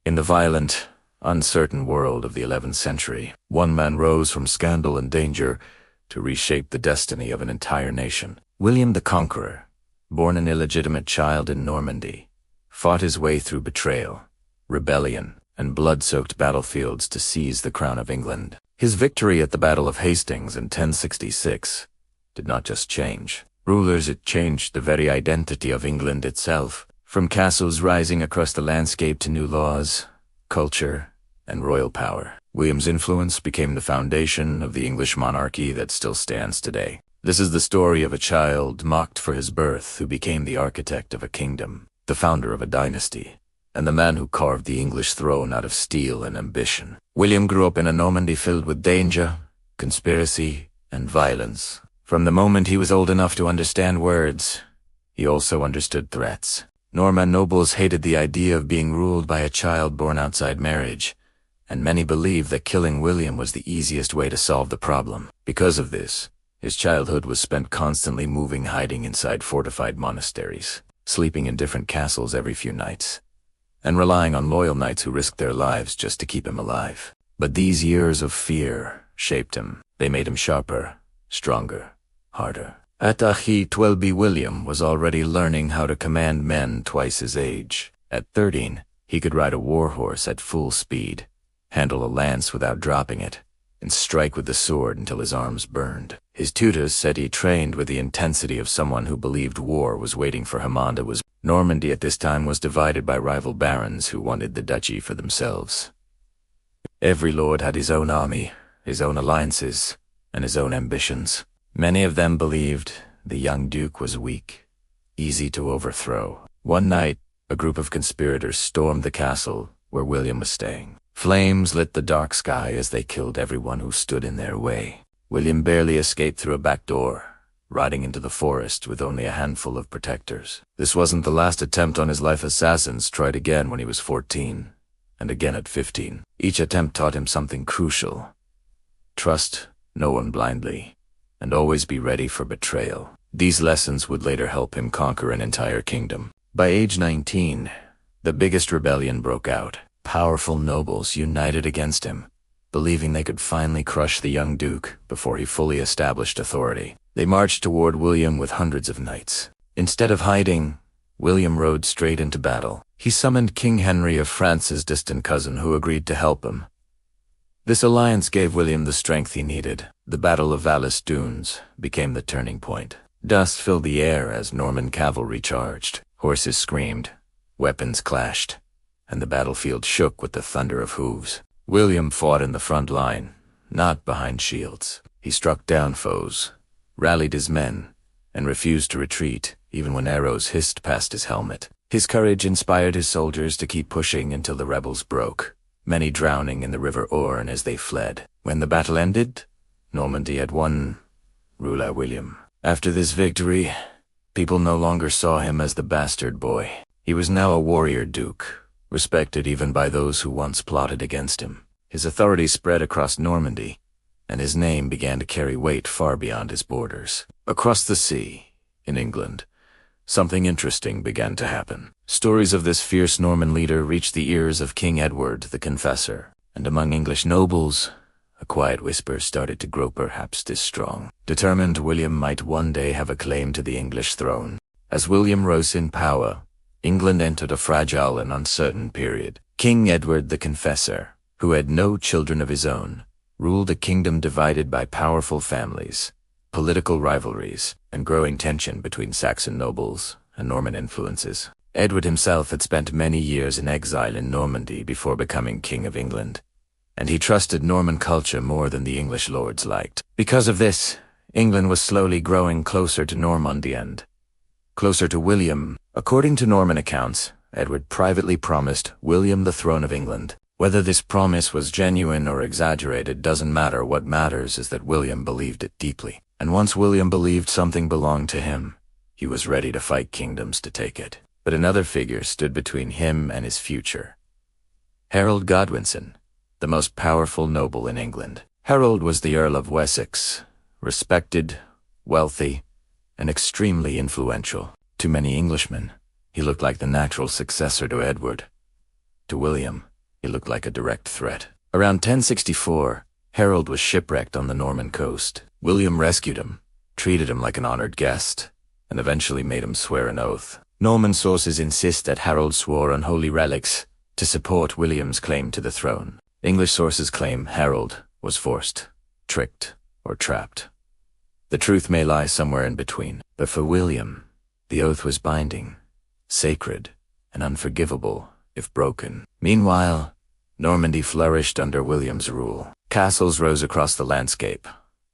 In the violent, uncertain world of the 11th century, one man rose from scandal and danger to reshape the destiny of an entire nation. William the Conqueror, born an illegitimate child in Normandy, fought his way through betrayal, rebellion, and blood-soaked battlefields to seize the crown of England. His victory at the Battle of Hastings in 1066 did not just change rulers, it changed the very identity of England itself. From castles rising across the landscape to new laws, culture, and royal power, William's influence became the foundation of the English monarchy that still stands today. This is the story of a child mocked for his birth who became the architect of a kingdom, the founder of a dynasty, and the man who carved the English throne out of steel and ambition. William grew up in a Normandy filled with danger, conspiracy, and violence. From the moment he was old enough to understand words, he also understood threats. Norman nobles hated the idea of being ruled by a child born outside marriage, and many believed that killing William was the easiest way to solve the problem. Because of this, his childhood was spent constantly moving, hiding inside fortified monasteries, sleeping in different castles every few nights, and relying on loyal knights who risked their lives just to keep him alive. But these years of fear shaped him. They made him sharper, stronger, harder. At Achi 12B, William was already learning how to command men twice his age. At 13, he could ride a war horse at full speed, handle a lance without dropping it, and strike with the sword until his arms burned. His tutors said he trained with the intensity of someone who believed war was waiting for him. Normandy at this time was divided by rival barons who wanted the duchy for themselves. Every lord had his own army, his own alliances, and his own ambitions. Many of them believed the young duke was weak, easy to overthrow. One night, a group of conspirators stormed the castle where William was staying. Flames lit the dark sky as they killed everyone who stood in their way. William barely escaped through a back door, riding into the forest with only a handful of protectors. This wasn't the last attempt on his life. Assassins tried again when he was 14, and again at 15. Each attempt taught him something crucial: trust no one blindly, and always be ready for betrayal. These lessons would later help him conquer an entire kingdom. By age 19, the biggest rebellion broke out. Powerful nobles united against him, believing they could finally crush the young duke before he fully established authority. They marched toward William with hundreds of knights. Instead of hiding, William rode straight into battle. He summoned King Henry of France's distant cousin, who agreed to help him. This alliance gave William the strength he needed. The Battle of Valais Dunes became the turning point. Dust filled the air as Norman cavalry charged. Horses screamed, weapons clashed, and the battlefield shook with the thunder of hooves. William fought in the front line, not behind shields. He struck down foes, rallied his men, and refused to retreat, even when arrows hissed past his helmet. His courage inspired his soldiers to keep pushing until the rebels broke, many drowning in the river Orne as they fled. When the battle ended, Normandy had won ruler William. After this victory, people no longer saw him as the bastard boy. He was now a warrior duke, respected even by those who once plotted against him. His authority spread across Normandy, and his name began to carry weight far beyond his borders. Across the sea, in England, something interesting began to happen. Stories of this fierce Norman leader reached the ears of King Edward the Confessor, and among English nobles, a quiet whisper started to grow, perhaps this strong. Determined William might one day have a claim to the English throne. As William rose in power, England entered a fragile and uncertain period. King Edward the Confessor, who had no children of his own, ruled a kingdom divided by powerful families, political rivalries, and growing tension between Saxon nobles and Norman influences. Edward himself had spent many years in exile in Normandy before becoming King of England, and he trusted Norman culture more than the English lords liked. Because of this, England was slowly growing closer to Normandy and closer to William. According to Norman accounts, Edward privately promised William the throne of England. Whether this promise was genuine or exaggerated doesn't matter. What matters is that William believed it deeply. And once William believed something belonged to him, he was ready to fight kingdoms to take it. But another figure stood between him and his future: Harold Godwinson, the most powerful noble in England. Harold was the Earl of Wessex, respected, wealthy, and extremely influential. To many Englishmen, he looked like the natural successor to Edward. To William, he looked like a direct threat. Around 1064, Harold was shipwrecked on the Norman coast. William rescued him, treated him like an honored guest, and eventually made him swear an oath. Norman sources insist that Harold swore on holy relics to support William's claim to the throne. English sources claim Harold was forced, tricked, or trapped. The truth may lie somewhere in between, but for William, the oath was binding, sacred, and unforgivable if broken. Meanwhile, Normandy flourished under William's rule. Castles rose across the landscape,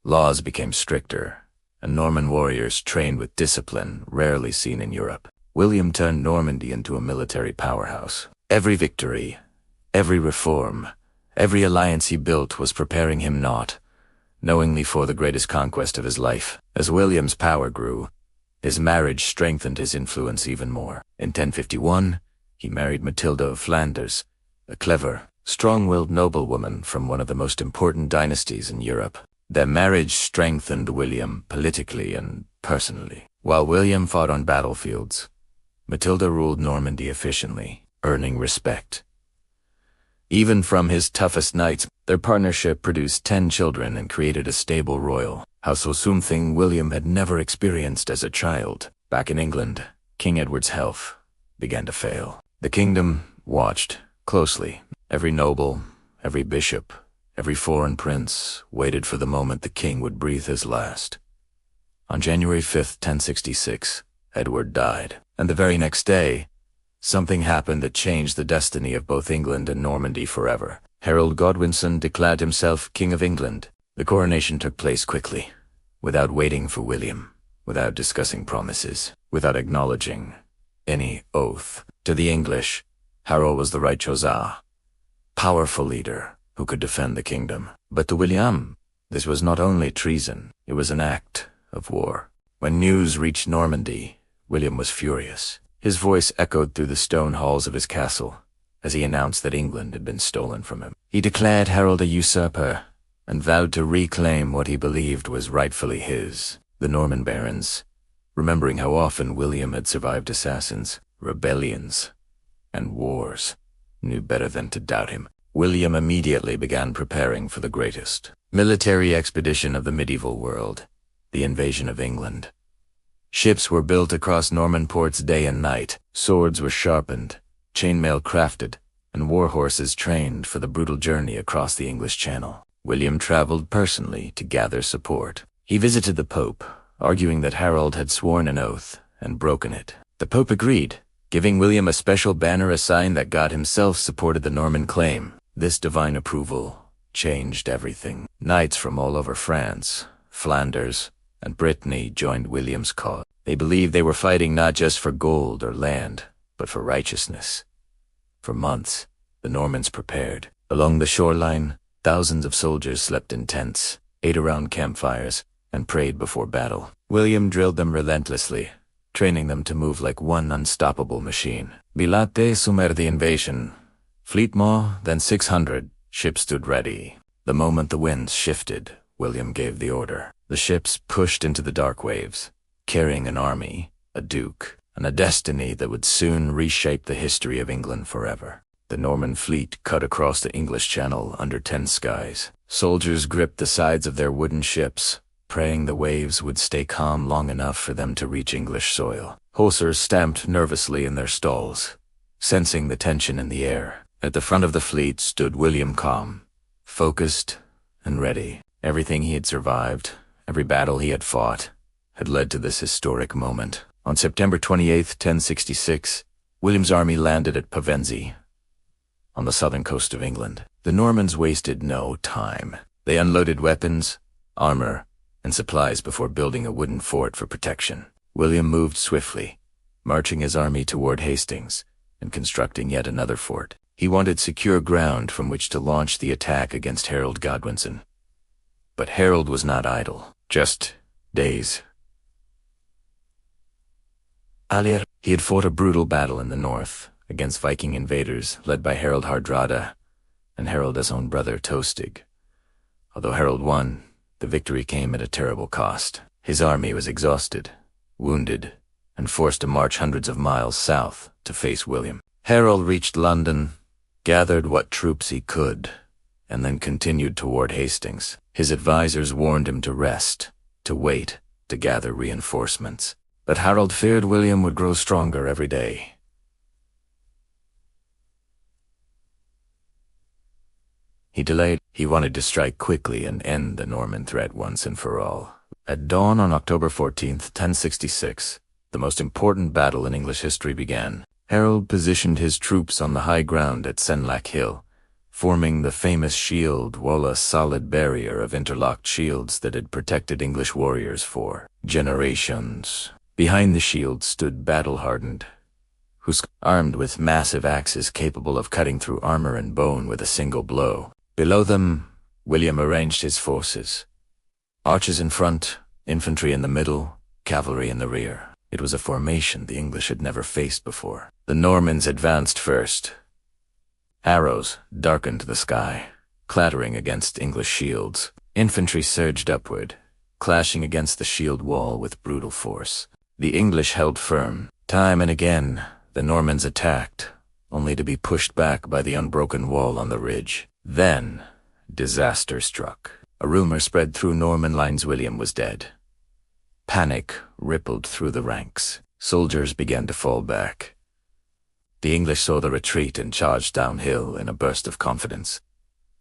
laws became stricter, and Norman warriors trained with discipline rarely seen in Europe. William turned Normandy into a military powerhouse. Every victory, every reform, every alliance he built was preparing him not knowingly for the greatest conquest of his life. As William's power grew, his marriage strengthened his influence even more. In 1051, he married Matilda of Flanders, a clever, strong-willed noblewoman from one of the most important dynasties in Europe. Their marriage strengthened William politically and personally. While William fought on battlefields, Matilda ruled Normandy efficiently, earning respect. Even from his toughest nights, their partnership produced 10 children and created a stable royal house, something William had never experienced as a child. Back in England, King Edward's health began to fail. The kingdom watched closely. Every noble, every bishop, every foreign prince waited for the moment the king would breathe his last. On January 5, 1066, Edward died, and the very next day, something happened that changed the destiny of both England and Normandy forever. Harold Godwinson declared himself King of England. The coronation took place quickly, without waiting for William, without discussing promises, without acknowledging any oath. To the English, Harold was the righteous, powerful leader who could defend the kingdom. But to William, this was not only treason, it was an act of war. When news reached Normandy, William was furious. His voice echoed through the stone halls of his castle as he announced that England had been stolen from him. He declared Harold a usurper and vowed to reclaim what he believed was rightfully his. The Norman barons, remembering how often William had survived assassins, rebellions, and wars, knew better than to doubt him. William immediately began preparing for the greatest military expedition of the medieval world, the invasion of England. Ships were built across Norman ports day and night, swords were sharpened, chainmail crafted, and war horses trained for the brutal journey across the English Channel. William traveled personally to gather support. He visited the Pope, arguing that Harold had sworn an oath and broken it. The Pope agreed, giving William a special banner, a sign that God himself supported the Norman claim. This divine approval changed everything. Knights from all over France, Flanders, and Brittany joined William's cause. They believed they were fighting not just for gold or land, but for righteousness. For months, the Normans prepared. Along the shoreline, thousands of soldiers slept in tents, ate around campfires, and prayed before battle. William drilled them relentlessly, training them to move like one unstoppable machine. Bilate sumer the invasion. Fleet more than 600 ships stood ready. The moment the winds shifted, William gave the order. The ships pushed into the dark waves, carrying an army, a duke, and a destiny that would soon reshape the history of England forever. The Norman fleet cut across the English Channel under 10 skies. Soldiers gripped the sides of their wooden ships, praying the waves would stay calm long enough for them to reach English soil. Hawsers stamped nervously in their stalls, sensing the tension in the air. At the front of the fleet stood William, calm, focused, and ready. Everything he had survived, every battle he had fought, had led to this historic moment. On September 28, 1066, William's army landed at Pevensey, on the southern coast of England. The Normans wasted no time. They unloaded weapons, armor, and supplies before building a wooden fort for protection. William moved swiftly, marching his army toward Hastings and constructing yet another fort. He wanted secure ground from which to launch the attack against Harold Godwinson. But Harold was not idle, just days earlier, he had fought a brutal battle in the north against Viking invaders led by Harold Hardrada and Harold's own brother Tostig. Although Harold won, the victory came at a terrible cost. His army was exhausted, wounded, and forced to march hundreds of miles south to face William. Harold reached London, gathered what troops he could, and then continued toward Hastings. His advisors warned him to rest, to wait, to gather reinforcements. But Harold feared William would grow stronger every day. He delayed. He wanted to strike quickly and end the Norman threat once and for all. At dawn on October 14th, 1066, the most important battle in English history began. Harold positioned his troops on the high ground at Senlac Hill, forming the famous shield wall, a solid barrier of interlocked shields that had protected English warriors for generations. Behind the shield stood battle-hardened, armed with massive axes capable of cutting through armor and bone with a single blow. Below them, William arranged his forces. Archers in front, infantry in the middle, cavalry in the rear. It was a formation the English had never faced before. The Normans advanced first. Arrows darkened the sky, clattering against English shields. Infantry surged upward, clashing against the shield wall with brutal force. The English held firm. Time and again, the Normans attacked, only to be pushed back by the unbroken wall on the ridge. Then, disaster struck. A rumor spread through Norman lines William was dead. Panic rippled through the ranks. Soldiers began to fall back. The English saw the retreat and charged downhill in a burst of confidence,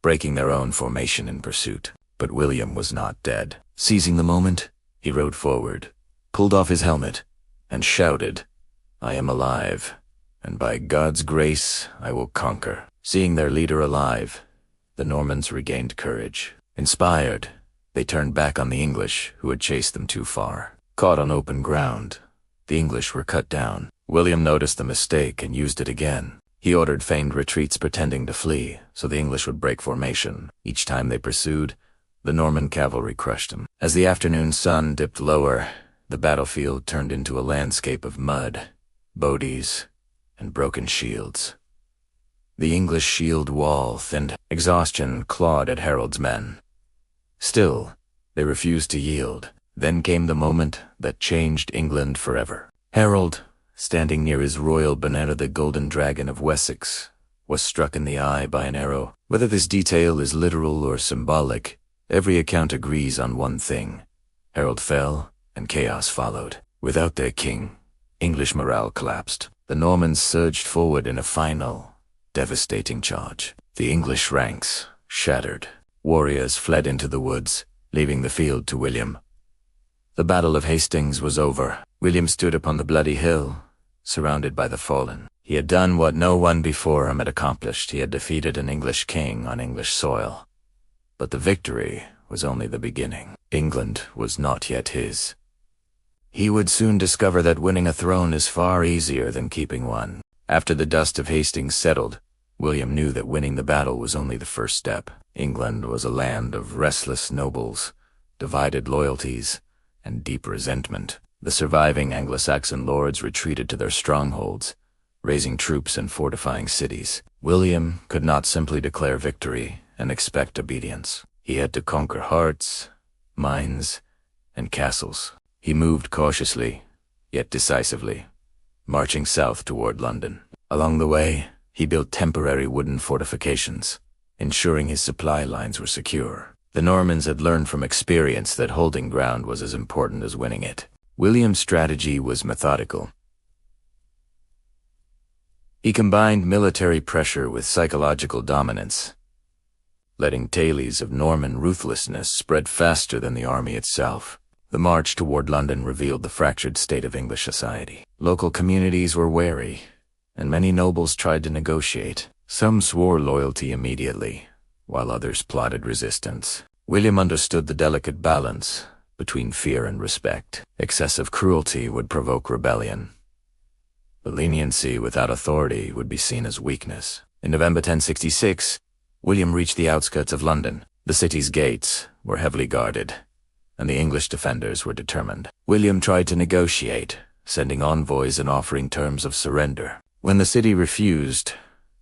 breaking their own formation in pursuit. But William was not dead. Seizing the moment, he rode forward, pulled off his helmet, and shouted, "I am alive, and by God's grace I will conquer." Seeing their leader alive, the Normans regained courage. Inspired, they turned back on the English, who had chased them too far. Caught on open ground, the English were cut down. William noticed the mistake and used it again. He ordered feigned retreats pretending to flee, so the English would break formation. Each time they pursued, the Norman cavalry crushed them. As the afternoon sun dipped lower, the battlefield turned into a landscape of mud, bodies, and broken shields. The English shield wall thinned. Exhaustion clawed at Harold's men. Still, they refused to yield. Then came the moment that changed England forever. Harold, standing near his royal banner, the Golden Dragon of Wessex, was struck in the eye by an arrow. Whether this detail is literal or symbolic, every account agrees on one thing. Harold fell, and chaos followed. Without their king, English morale collapsed. The Normans surged forward in a final, devastating charge. The English ranks shattered. Warriors fled into the woods, leaving the field to William. The Battle of Hastings was over. William stood upon the bloody hill, surrounded by the fallen. He had done what no one before him had accomplished. He had defeated an English king on English soil. But the victory was only the beginning. England was not yet his. He would soon discover that winning a throne is far easier than keeping one. After the dust of Hastings settled, William knew that winning the battle was only the first step. England was a land of restless nobles, divided loyalties, and deep resentment. The surviving Anglo-Saxon lords retreated to their strongholds, raising troops and fortifying cities. William could not simply declare victory and expect obedience. He had to conquer hearts, minds, and castles. He moved cautiously, yet decisively, marching south toward London. Along the way, he built temporary wooden fortifications, ensuring his supply lines were secure. The Normans had learned from experience that holding ground was as important as winning it. William's strategy was methodical. He combined military pressure with psychological dominance, letting tales of Norman ruthlessness spread faster than the army itself. The march toward London revealed the fractured state of English society. Local communities were wary, and many nobles tried to negotiate. Some swore loyalty immediately, while others plotted resistance. William understood the delicate balance between fear and respect. Excessive cruelty would provoke rebellion, but leniency without authority would be seen as weakness. In November 1066, William reached the outskirts of London. The city's gates were heavily guarded, and the English defenders were determined. William tried to negotiate, sending envoys and offering terms of surrender. When the city refused,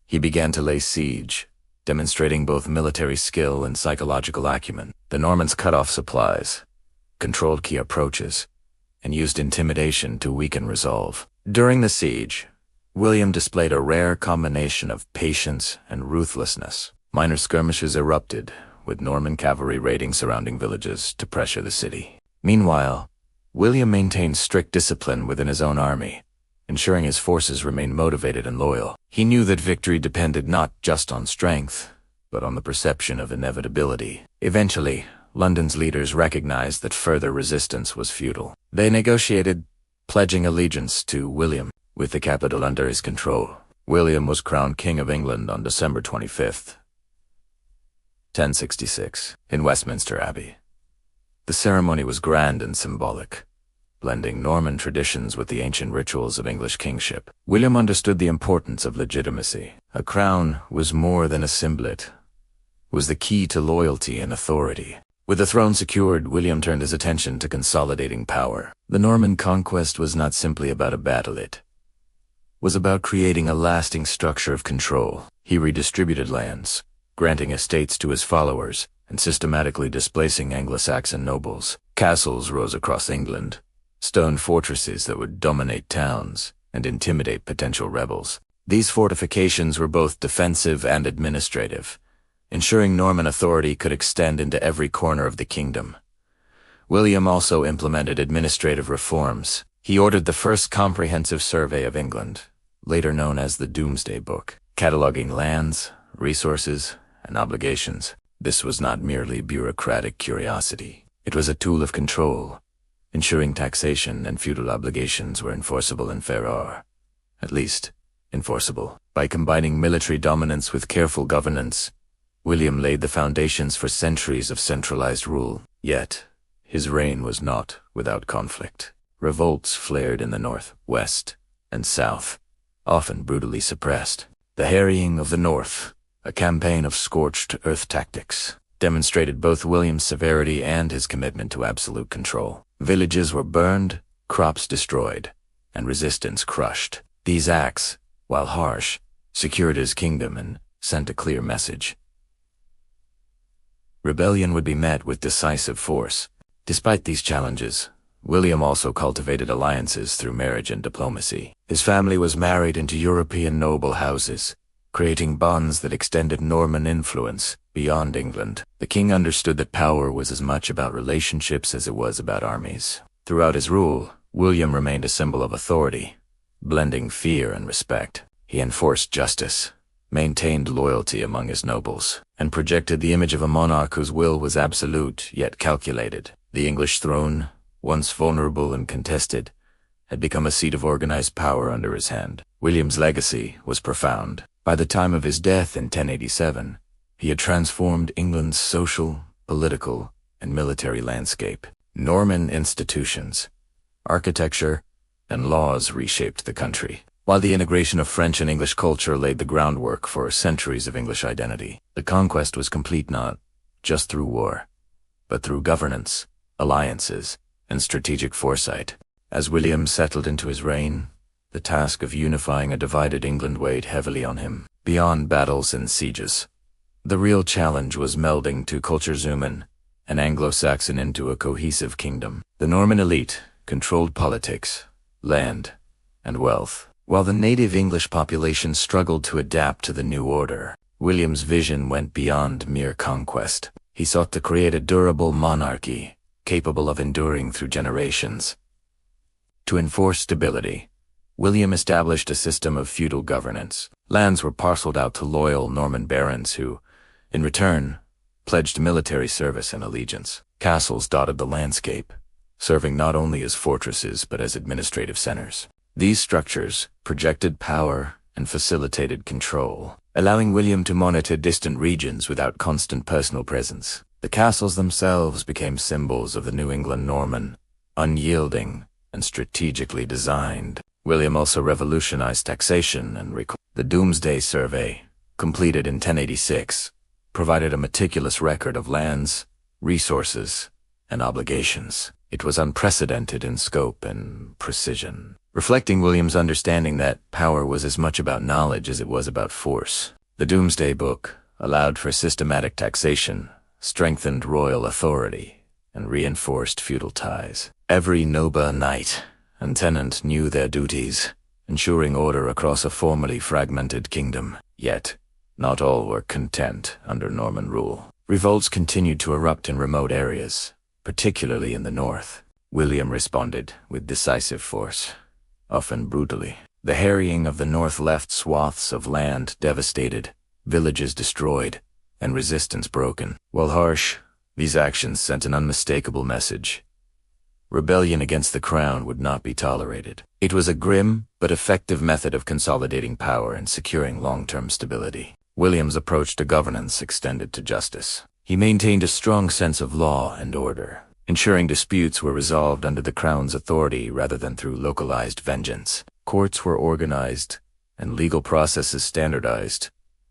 he began to lay siege, demonstrating both military skill and psychological acumen. The Normans cut off supplies, controlled key approaches, and used intimidation to weaken resolve. During the siege, William displayed a rare combination of patience and ruthlessness. Minor skirmishes erupted, with Norman cavalry raiding surrounding villages to pressure the city. Meanwhile, William maintained strict discipline within his own army, ensuring his forces remained motivated and loyal. He knew that victory depended not just on strength, but on the perception of inevitability. Eventually, London's leaders recognized that further resistance was futile. They negotiated, pledging allegiance to William. With the capital under his control, William was crowned King of England on December 25th, 1066, in Westminster Abbey. The ceremony was grand and symbolic, blending Norman traditions with the ancient rituals of English kingship. William understood the importance of legitimacy. A crown was more than a symbol. It was the key to loyalty and authority. With the throne secured, William turned his attention to consolidating power. The Norman conquest was not simply about a battle, it was about creating a lasting structure of control. He redistributed lands, granting estates to his followers, and systematically displacing Anglo-Saxon nobles. Castles rose across England, stone fortresses that would dominate towns and intimidate potential rebels. These fortifications were both defensive and administrative, ensuring Norman authority could extend into every corner of the kingdom. William also implemented administrative reforms. He ordered the first comprehensive survey of England, later known as the Domesday Book, cataloging lands, resources, and obligations. This was not merely bureaucratic curiosity. It was a tool of control, ensuring taxation and feudal obligations were enforceable and fair are, at least, enforceable. By combining military dominance with careful governance, William laid the foundations for centuries of centralized rule. Yet, his reign was not without conflict. Revolts flared in the north, west, and south, often brutally suppressed. The Harrying of the North, a campaign of scorched earth tactics, demonstrated both William's severity and his commitment to absolute control. Villages were burned, crops destroyed, and resistance crushed. These acts, while harsh, secured his kingdom and sent a clear message. Rebellion would be met with decisive force. Despite these challenges, William also cultivated alliances through marriage and diplomacy. His family was married into European noble houses, creating bonds that extended Norman influence beyond England. The king understood that power was as much about relationships as it was about armies. Throughout his rule, William remained a symbol of authority, blending fear and respect. He enforced justice, maintained loyalty among his nobles, and projected the image of a monarch whose will was absolute yet calculated. The English throne, once vulnerable and contested, had become a seat of organized power under his hand. William's legacy was profound. By the time of his death in 1087, he had transformed England's social, political, and military landscape. Norman institutions, architecture, and laws reshaped the country, while the integration of French and English culture laid the groundwork for centuries of English identity. The conquest was complete not just through war, but through governance, alliances, and strategic foresight. As William settled into his reign, the task of unifying a divided England weighed heavily on him. Beyond battles and sieges, the real challenge was melding two cultures, human and Anglo-Saxon, into a cohesive kingdom. The Norman elite controlled politics, land, and wealth, while the native English population struggled to adapt to the new order. William's vision went beyond mere conquest. He sought to create a durable monarchy, capable of enduring through generations. To enforce stability, William established a system of feudal governance. Lands were parceled out to loyal Norman barons who, in return, pledged military service and allegiance. Castles dotted the landscape, serving not only as fortresses but as administrative centers. These structures projected power and facilitated control, allowing William to monitor distant regions without constant personal presence. The castles themselves became symbols of the New England Norman, unyielding and strategically designed. William also revolutionized taxation and the Domesday Survey, completed in 1086, provided a meticulous record of lands, resources, and obligations. It was unprecedented in scope and precision, reflecting William's understanding that power was as much about knowledge as it was about force. The Domesday Book allowed for systematic taxation, strengthened royal authority, and reinforced feudal ties. Every noble knight and tenant knew their duties, ensuring order across a formerly fragmented kingdom. Yet, not all were content under Norman rule. Revolts continued to erupt in remote areas, particularly in the north. William responded with decisive force, often brutally. The harrying of the north left swaths of land devastated, villages destroyed, and resistance broken. While harsh, these actions sent an unmistakable message. Rebellion against the crown would not be tolerated. It was a grim but effective method of consolidating power and securing long-term stability. William's approach to governance extended to justice. He maintained a strong sense of law and order, ensuring disputes were resolved under the crown's authority rather than through localized vengeance. Courts were organized and legal processes standardized,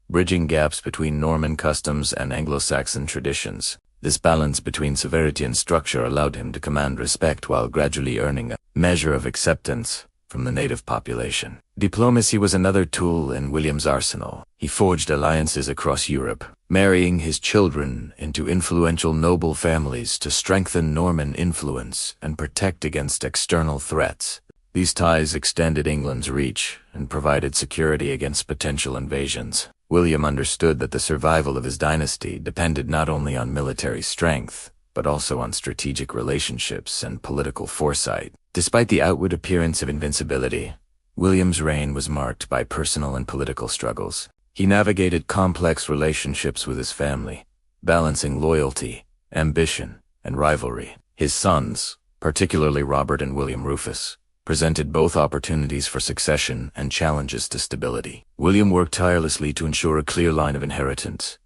bridging gaps between Norman customs and Anglo-Saxon traditions. This balance between severity and structure allowed him to command respect while gradually earning a measure of acceptance from the native population. Diplomacy was another tool in William's arsenal. He forged alliances across Europe, marrying his children into influential noble families to strengthen Norman influence and protect against external threats. These ties extended England's reach and provided security against potential invasions. William understood that the survival of his dynasty depended not only on military strength, but also on strategic relationships and political foresight. Despite the outward appearance of invincibility, William's reign was marked by personal and political struggles. He navigated complex relationships with his family, balancing loyalty, ambition, and rivalry. His sons, particularly Robert and William Rufus, presented both opportunities for succession and challenges to stability. William worked tirelessly to ensure a clear line of inheritance,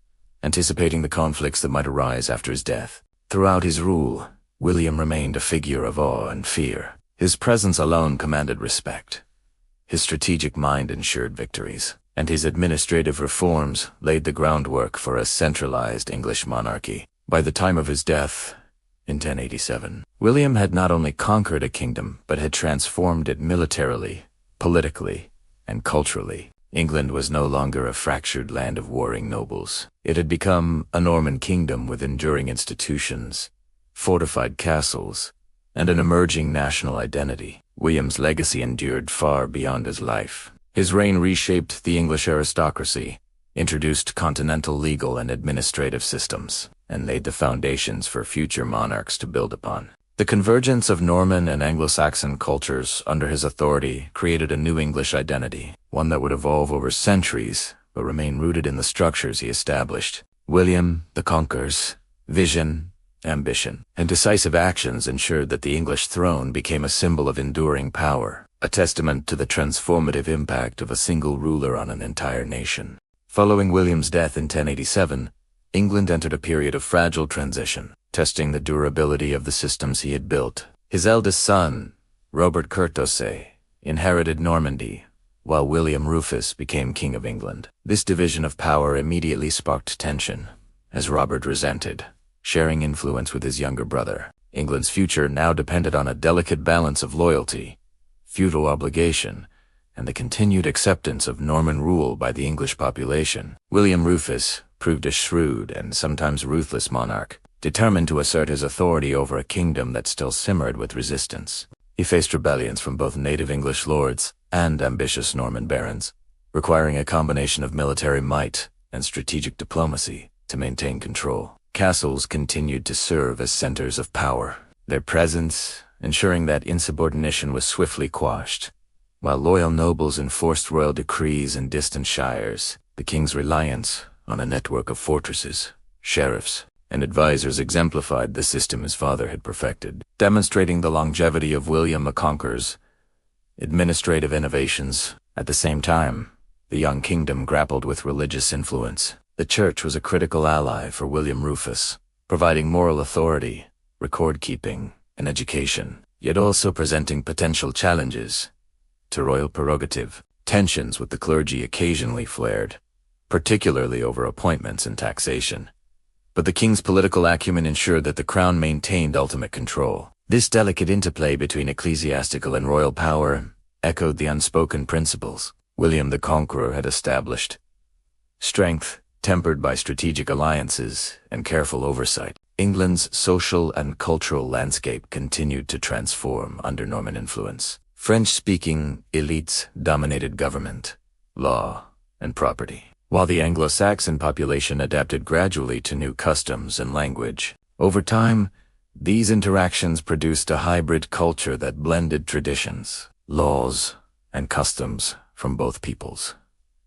anticipating the conflicts that might arise after his death. Throughout his rule, William remained a figure of awe and fear. His presence alone commanded respect. His strategic mind ensured victories, and his administrative reforms laid the groundwork for a centralized English monarchy. By the time of his death, in 1087, William had not only conquered a kingdom, but had transformed it militarily, politically, and culturally. England was no longer a fractured land of warring nobles. It had become a Norman kingdom with enduring institutions, fortified castles, and an emerging national identity. William's legacy endured far beyond his life. His reign reshaped the English aristocracy, introduced continental legal and administrative systems, and laid the foundations for future monarchs to build upon. The convergence of Norman and Anglo-Saxon cultures under his authority created a new English identity, one that would evolve over centuries but remain rooted in the structures he established. William the Conqueror's vision, ambition, and decisive actions ensured that the English throne became a symbol of enduring power, a testament to the transformative impact of a single ruler on an entire nation. Following William's death in 1087, England entered a period of fragile transition, testing the durability of the systems he had built. His eldest son, Robert Curthose, inherited Normandy, while William Rufus became King of England. This division of power immediately sparked tension, as Robert resented, sharing influence with his younger brother. England's future now depended on a delicate balance of loyalty, feudal obligation, and the continued acceptance of Norman rule by the English population. William Rufus proved a shrewd and sometimes ruthless monarch, determined to assert his authority over a kingdom that still simmered with resistance. He faced rebellions from both native English lords and ambitious Norman barons, requiring a combination of military might and strategic diplomacy to maintain control. Castles continued to serve as centers of power, their presence ensuring that insubordination was swiftly quashed. While loyal nobles enforced royal decrees in distant shires, the king's reliance on a network of fortresses, sheriffs, and advisors exemplified the system his father had perfected, demonstrating the longevity of William the Conqueror's administrative innovations. At the same time, the young kingdom grappled with religious influence. The church was a critical ally for William Rufus, providing moral authority, record-keeping, and education, yet also presenting potential challenges to royal prerogative. Tensions with the clergy occasionally flared, particularly over appointments and taxation. But the king's political acumen ensured that the crown maintained ultimate control. This delicate interplay between ecclesiastical and royal power echoed the unspoken principles William the Conqueror had established. Strength, tempered by strategic alliances and careful oversight. England's social and cultural landscape continued to transform under Norman influence. French-speaking elites dominated government, law, and property, while the Anglo-Saxon population adapted gradually to new customs and language. Over time, these interactions produced a hybrid culture that blended traditions, laws, and customs from both peoples,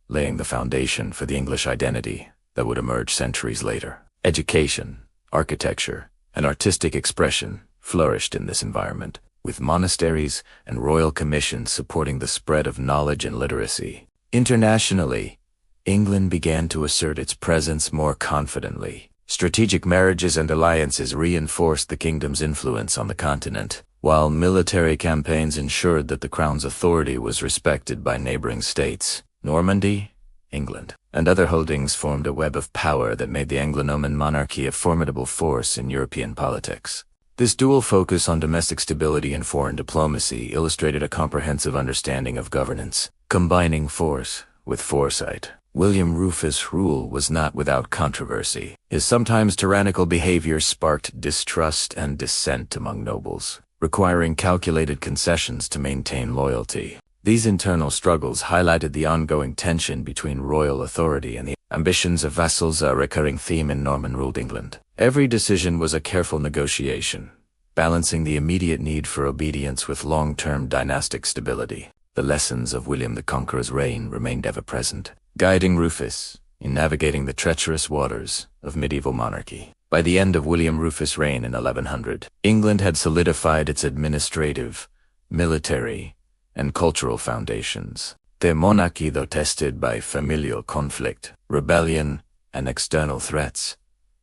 laying the foundation for the English identity that would emerge centuries later. Education, architecture, and artistic expression flourished in this environment, with monasteries and royal commissions supporting the spread of knowledge and literacy. Internationally, England began to assert its presence more confidently. Strategic marriages and alliances reinforced the kingdom's influence on the continent, while military campaigns ensured that the crown's authority was respected by neighboring states. Normandy, England, and other holdings formed a web of power that made the Anglo-Norman monarchy a formidable force in European politics. This dual focus on domestic stability and foreign diplomacy illustrated a comprehensive understanding of governance, combining force with foresight. William Rufus' rule was not without controversy. His sometimes tyrannical behavior sparked distrust and dissent among nobles, requiring calculated concessions to maintain loyalty. These internal struggles highlighted the ongoing tension between royal authority and the ambitions of vassals, a recurring theme in Norman-ruled England. Every decision was a careful negotiation, balancing the immediate need for obedience with long-term dynastic stability. The lessons of William the Conqueror's reign remained ever present, guiding Rufus in navigating the treacherous waters of medieval monarchy. By the end of William Rufus' reign in 1100, England had solidified its administrative, military, and cultural foundations. Their monarchy, though tested by familial conflict, rebellion, and external threats,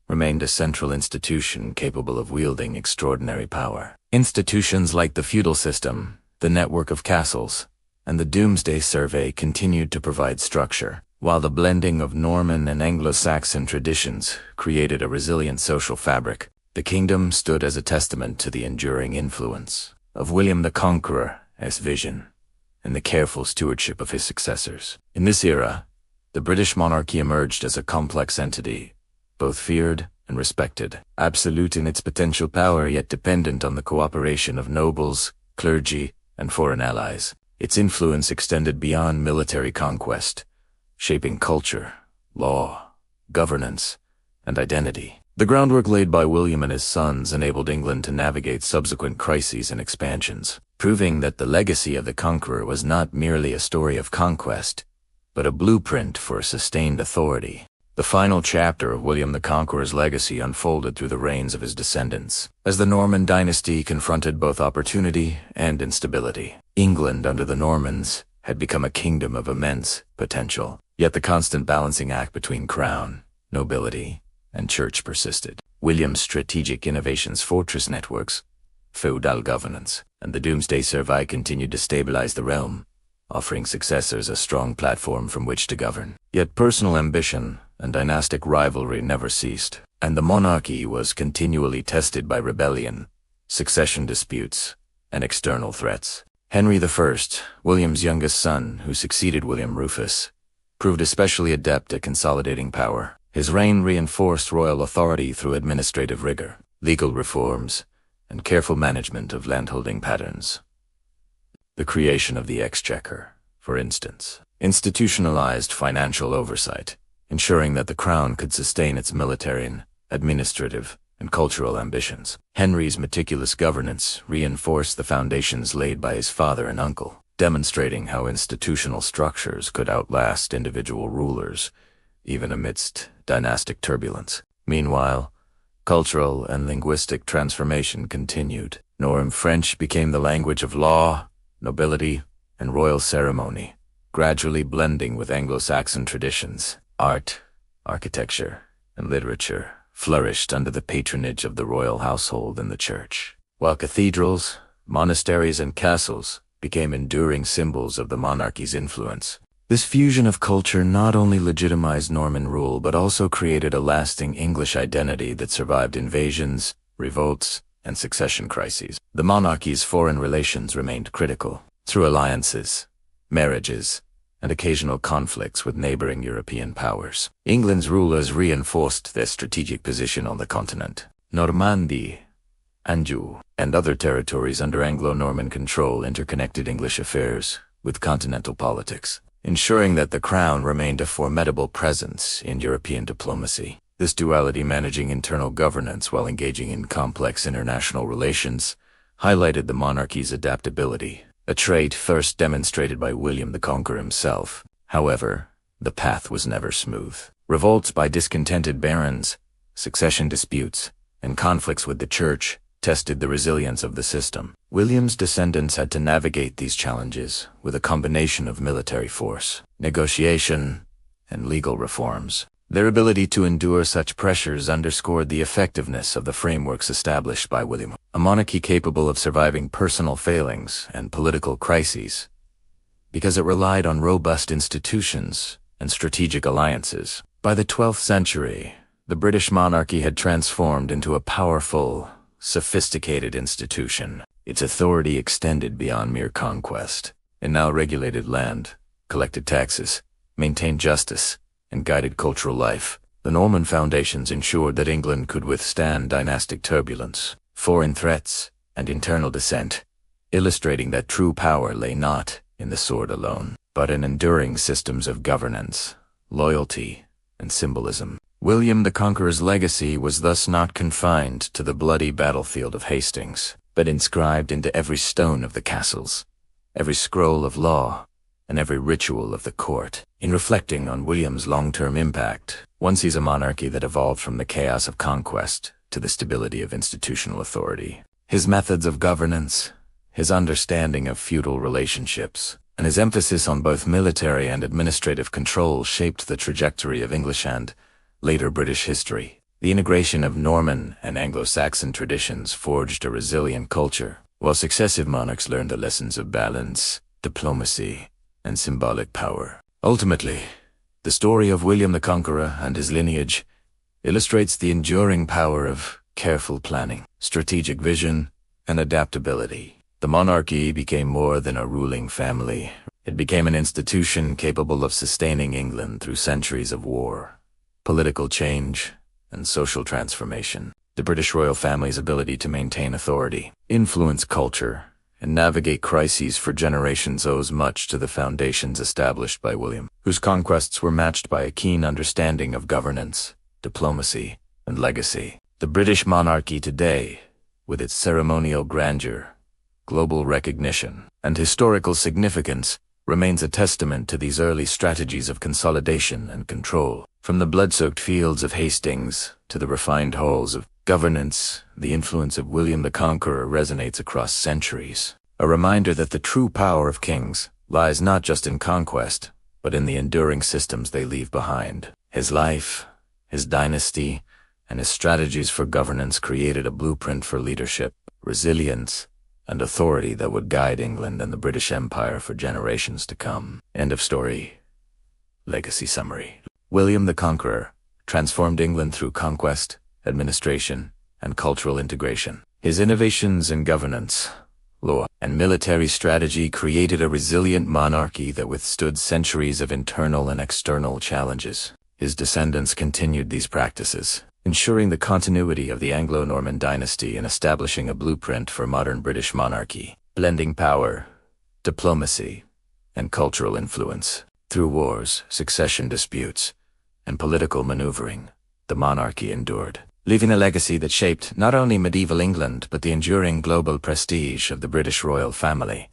remained a central institution capable of wielding extraordinary power. Institutions like the feudal system, the network of castles, and the Doomsday Survey continued to provide structure, while the blending of Norman and Anglo-Saxon traditions created a resilient social fabric. The kingdom stood as a testament to the enduring influence of William the Conqueror's vision and the careful stewardship of his successors. In this era, the British monarchy emerged as a complex entity, both feared and respected, absolute in its potential power yet dependent on the cooperation of nobles, clergy, and foreign allies. Its influence extended beyond military conquest, shaping culture, law, governance, and identity. The groundwork laid by William and his sons enabled England to navigate subsequent crises and expansions, proving that the legacy of the conqueror was not merely a story of conquest, but a blueprint for sustained authority. The final chapter of William the Conqueror's legacy unfolded through the reigns of his descendants, as the Norman dynasty confronted both opportunity and instability. England under the Normans had become a kingdom of immense potential, yet the constant balancing act between crown, nobility, and church persisted. William's strategic innovations, fortress networks, feudal governance, and the Doomsday Survey continued to stabilize the realm, offering successors a strong platform from which to govern. Yet personal ambition and dynastic rivalry never ceased, and the monarchy was continually tested by rebellion, succession disputes, and external threats. Henry I, William's youngest son, who succeeded William Rufus, proved especially adept at consolidating power. His reign reinforced royal authority through administrative rigor, legal reforms, and careful management of landholding patterns. The creation of the exchequer, for instance, institutionalized financial oversight, ensuring that the crown could sustain its military, administrative, and cultural ambitions. Henry's meticulous governance reinforced the foundations laid by his father and uncle, demonstrating how institutional structures could outlast individual rulers, even amidst dynastic turbulence. Meanwhile, cultural and linguistic transformation continued. Norman French became the language of law, nobility, and royal ceremony, gradually blending with Anglo-Saxon traditions. Art, architecture, and literature flourished under the patronage of the royal household and the church, while cathedrals, monasteries, and castles became enduring symbols of the monarchy's influence. This fusion of culture not only legitimized Norman rule but also created a lasting English identity that survived invasions, revolts, and succession crises. The monarchy's foreign relations remained critical, through alliances, marriages, and occasional conflicts with neighboring European powers. England's rulers reinforced their strategic position on the continent. Normandy, Anjou, and other territories under Anglo-Norman control interconnected English affairs with continental politics, ensuring that the crown remained a formidable presence in European diplomacy. This duality, managing internal governance while engaging in complex international relations, highlighted the monarchy's adaptability, a trait first demonstrated by William the Conqueror himself. However, the path was never smooth. Revolts by discontented barons, succession disputes, and conflicts with the church tested the resilience of the system. William's descendants had to navigate these challenges with a combination of military force, negotiation, and legal reforms. Their ability to endure such pressures underscored the effectiveness of the frameworks established by William, a monarchy capable of surviving personal failings and political crises, because it relied on robust institutions and strategic alliances. By the 12th century, the British monarchy had transformed into a powerful, sophisticated institution. Its authority extended beyond mere conquest. It now regulated land, collected taxes, maintained justice, and guided cultural life. The Norman foundations ensured that England could withstand dynastic turbulence, foreign threats, and internal dissent, illustrating that true power lay not in the sword alone, but in enduring systems of governance, loyalty, and symbolism. William the Conqueror's legacy was thus not confined to the bloody battlefield of Hastings, but inscribed into every stone of the castles, every scroll of law, and every ritual of the court. In reflecting on William's long-term impact, one sees a monarchy that evolved from the chaos of conquest to the stability of institutional authority. His methods of governance, his understanding of feudal relationships, and his emphasis on both military and administrative control shaped the trajectory of English and, later, British history. The integration of Norman and Anglo-Saxon traditions forged a resilient culture, while successive monarchs learned the lessons of balance, diplomacy, and symbolic power. Ultimately, the story of William the Conqueror and his lineage illustrates the enduring power of careful planning, strategic vision, and adaptability. The monarchy became more than a ruling family. It became an institution capable of sustaining England through centuries of war, political change, and social transformation. The British royal family's ability to maintain authority, influence culture, and navigate crises for generations owes much to the foundations established by William, whose conquests were matched by a keen understanding of governance, diplomacy, and legacy. The British monarchy today, with its ceremonial grandeur, global recognition, and historical significance, remains a testament to these early strategies of consolidation and control. From the blood-soaked fields of Hastings to the refined halls of governance, the influence of William the Conqueror resonates across centuries. A reminder that the true power of kings lies not just in conquest, but in the enduring systems they leave behind. His life, his dynasty, and his strategies for governance created a blueprint for leadership, resilience, and authority that would guide England and the British Empire for generations to come. End of story. Legacy summary. William the Conqueror transformed England through conquest, administration, and cultural integration. His innovations in governance, law, and military strategy created a resilient monarchy that withstood centuries of internal and external challenges. His descendants continued these practices, ensuring the continuity of the Anglo-Norman dynasty and establishing a blueprint for modern British monarchy, blending power, diplomacy, and cultural influence. Through wars, succession disputes, and political maneuvering, the monarchy endured, leaving a legacy that shaped not only medieval England but the enduring global prestige of the British royal family.